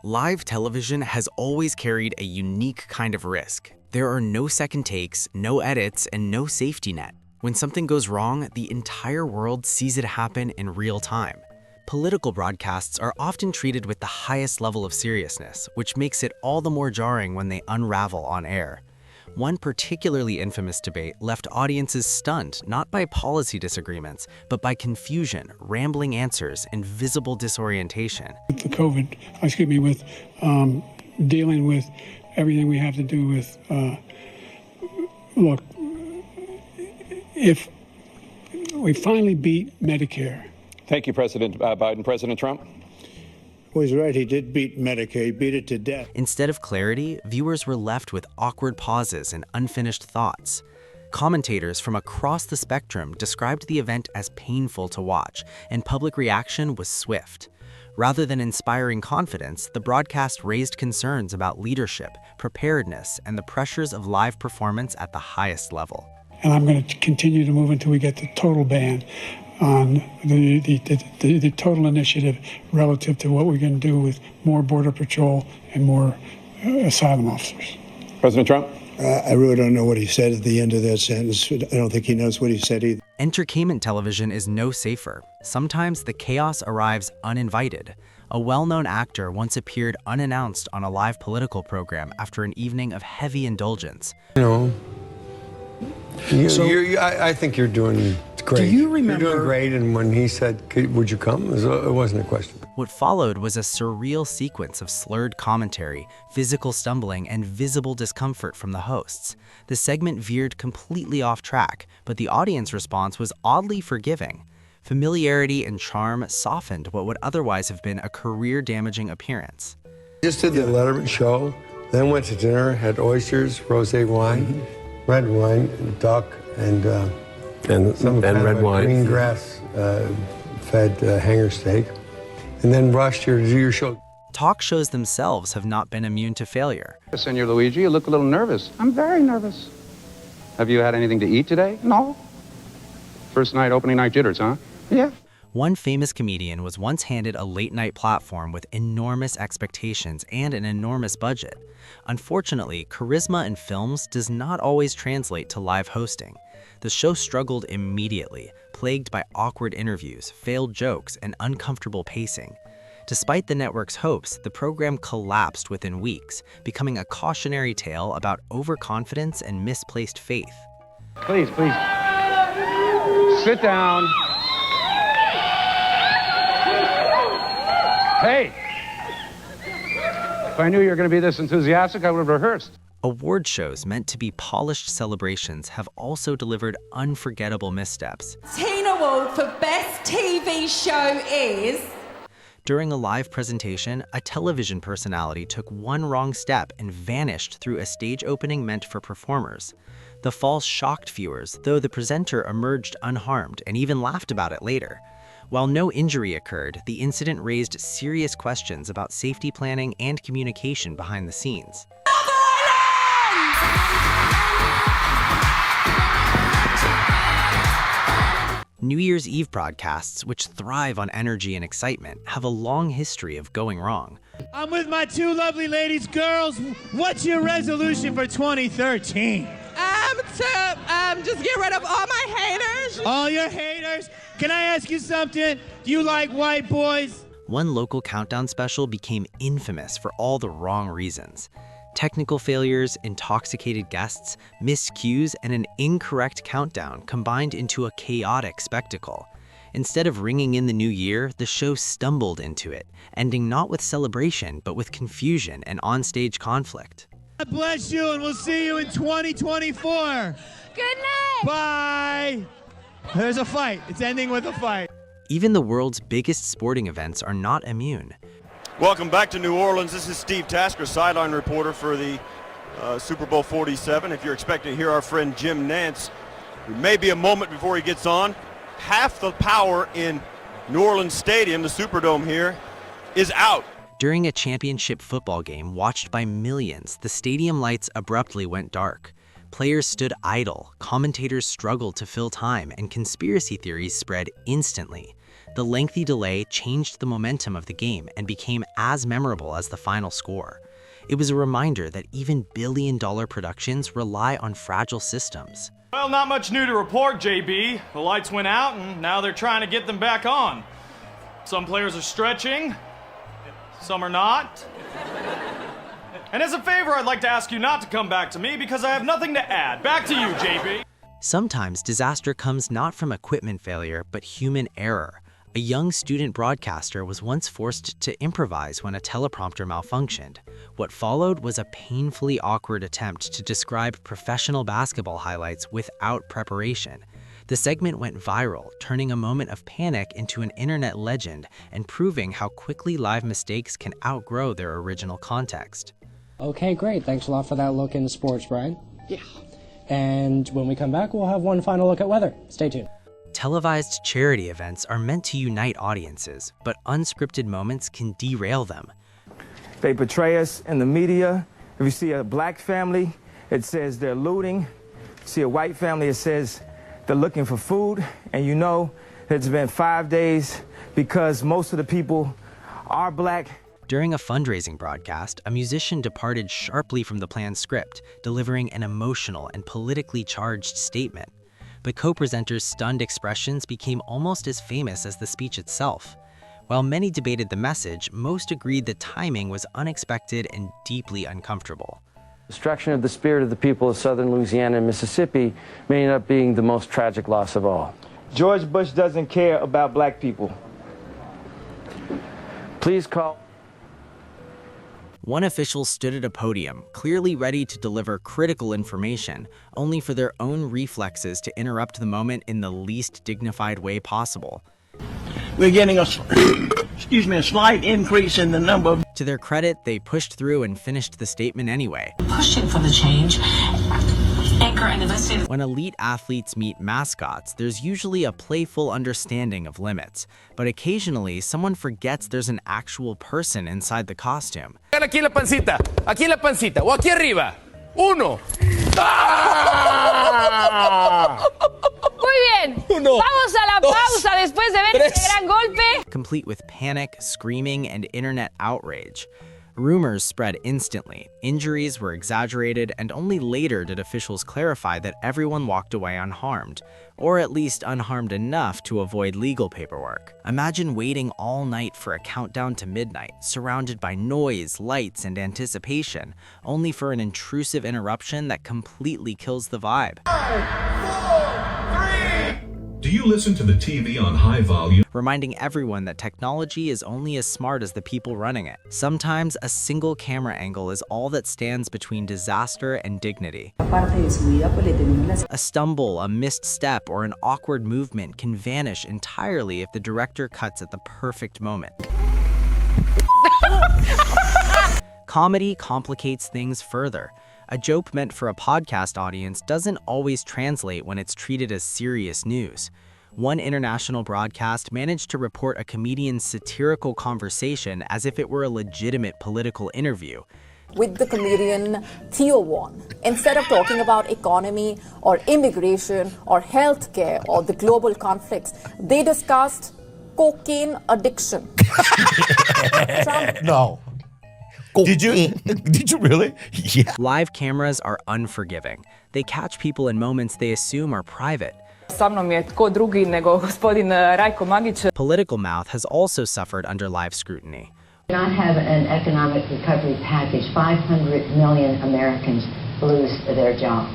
Live television has always carried a unique kind of risk. There are no second takes, no edits, and no safety net. When something goes wrong, the entire world sees it happen in real time. Political broadcasts are often treated with the highest level of seriousness, which makes it all the more jarring when they unravel on air. One particularly infamous debate left audiences stunned not by policy disagreements, but by confusion, rambling answers, and visible disorientation. With dealing with everything we have to do with, look, if we finally beat Medicare. Thank you, President Biden. President Trump? Well, he's right. He did beat Medicaid. He beat it to death. Instead of clarity, viewers were left with awkward pauses and unfinished thoughts. Commentators from across the spectrum described the event as painful to watch, and public reaction was swift. Rather than inspiring confidence, the broadcast raised concerns about leadership, preparedness, and the pressures of live performance at the highest level. And I'm going to continue to move until we get the total ban on the total initiative relative to what we're going to do with more Border Patrol and more asylum officers. President Trump? I really don't know what he said at the end of that sentence. I don't think he knows what he said either. Entertainment television is no safer. Sometimes the chaos arrives uninvited. A well-known actor once appeared unannounced on a live political program after an evening of heavy indulgence. I think you're doing great. Do you remember? You're doing great, and when he said, would you come? It wasn't a question. What followed was a surreal sequence of slurred commentary, physical stumbling, and visible discomfort from the hosts. The segment veered completely off track, but the audience response was oddly forgiving. Familiarity and charm softened what would otherwise have been a career-damaging appearance. Just did the Letterman show, then went to dinner, had oysters, rosé wine, red wine, duck, and red wine, green grass fed hanger steak, and then rushed here to do your show. Talk shows themselves have not been immune to failure. Senor Luigi, you look a little nervous. I'm very nervous. Have you had anything to eat today? No. First night, opening night jitters, huh? Yeah. One famous comedian was once handed a late-night platform with enormous expectations and an enormous budget. Unfortunately, charisma in films does not always translate to live hosting. The show struggled immediately, plagued by awkward interviews, failed jokes, and uncomfortable pacing. Despite the network's hopes, the program collapsed within weeks, becoming a cautionary tale about overconfidence and misplaced faith. Please. Sit down. Hey! If I knew you were going to be this enthusiastic, I would have rehearsed. Award shows meant to be polished celebrations have also delivered unforgettable missteps. Teen Award for Best TV Show is... During a live presentation, a television personality took one wrong step and vanished through a stage opening meant for performers. The fall shocked viewers, though the presenter emerged unharmed and even laughed about it later. While no injury occurred, the incident raised serious questions about safety planning and communication behind the scenes. New Year's Eve broadcasts, which thrive on energy and excitement, have a long history of going wrong. I'm with my two lovely ladies. Girls, what's your resolution for 2013? Just get rid of all my haters. All your haters? Can I ask you something? Do you like white boys? One local countdown special became infamous for all the wrong reasons. Technical failures, intoxicated guests, missed cues, and an incorrect countdown combined into a chaotic spectacle. Instead of ringing in the new year, the show stumbled into it, ending not with celebration, but with confusion and onstage conflict. God bless you, and we'll see you in 2024. Good night. Bye. There's a fight. It's ending with a fight. Even the world's biggest sporting events are not immune. Welcome back to New Orleans. This is Steve Tasker, sideline reporter for the Super Bowl 47. If you're expecting to hear our friend Jim Nantz, there may be a moment before he gets on. Half the power in New Orleans Stadium, the Superdome here, is out. During a championship football game watched by millions, the stadium lights abruptly went dark. Players stood idle, commentators struggled to fill time, and conspiracy theories spread instantly. The lengthy delay changed the momentum of the game and became as memorable as the final score. It was a reminder that even billion-dollar productions rely on fragile systems. Well, not much new to report, JB. The lights went out, and now they're trying to get them back on. Some players are stretching, some are not. And as a favor, I'd like to ask you not to come back to me because I have nothing to add. Back to you, JB. Sometimes disaster comes not from equipment failure, but human error. A young student broadcaster was once forced to improvise when a teleprompter malfunctioned. What followed was a painfully awkward attempt to describe professional basketball highlights without preparation. The segment went viral, turning a moment of panic into an internet legend and proving how quickly live mistakes can outgrow their original context. Okay, great. Thanks a lot for that look into sports, Brian. Yeah. And when we come back, we'll have one final look at weather. Stay tuned. Televised charity events are meant to unite audiences, but unscripted moments can derail them. They portray us in the media. If you see a black family, it says they're looting. See a white family, it says they're looking for food. And you know it's been 5 days because most of the people are black. During a fundraising broadcast, a musician departed sharply from the planned script, delivering an emotional and politically charged statement. But co-presenters' stunned expressions became almost as famous as the speech itself. While many debated the message, most agreed the timing was unexpected and deeply uncomfortable. Destruction of the spirit of the people of southern Louisiana and Mississippi may end up being the most tragic loss of all. George Bush doesn't care about black people. Please call. One official stood at a podium, clearly ready to deliver critical information, only for their own reflexes to interrupt the moment in the least dignified way possible. We're getting a slight increase in the number of... To their credit, they pushed through and finished the statement anyway. Pushing for the change. Anchor and investigative. When elite athletes meet mascots, there's usually a playful understanding of limits, but occasionally someone forgets there's an actual person inside the costume. Aquí la pancita, o aquí arriba. Uno. Muy bien. Vamos a la pausa después de ver este gran golpe. Complete with panic, screaming, and internet outrage. Rumors spread instantly, injuries were exaggerated, and only later did officials clarify that everyone walked away unharmed, or at least unharmed enough to avoid legal paperwork. Imagine waiting all night for a countdown to midnight, surrounded by noise, lights, and anticipation, only for an intrusive interruption that completely kills the vibe. 5, 4, 3. Do you listen to the TV on high volume? Reminding everyone that technology is only as smart as the people running it. Sometimes a single camera angle is all that stands between disaster and dignity. A stumble, a missed step, or an awkward movement can vanish entirely if the director cuts at the perfect moment. Comedy complicates things further. A joke meant for a podcast audience doesn't always translate when it's treated as serious news. One international broadcast managed to report a comedian's satirical conversation as if it were a legitimate political interview. With the comedian Theo Von, instead of talking about economy or immigration or healthcare or the global conflicts, they discussed cocaine addiction. No. Did you really? Yeah. Live cameras are unforgiving. They catch people in moments they assume are private. Political mouth has also suffered under live scrutiny. Not have an economic recovery package, 500 million Americans lose their job.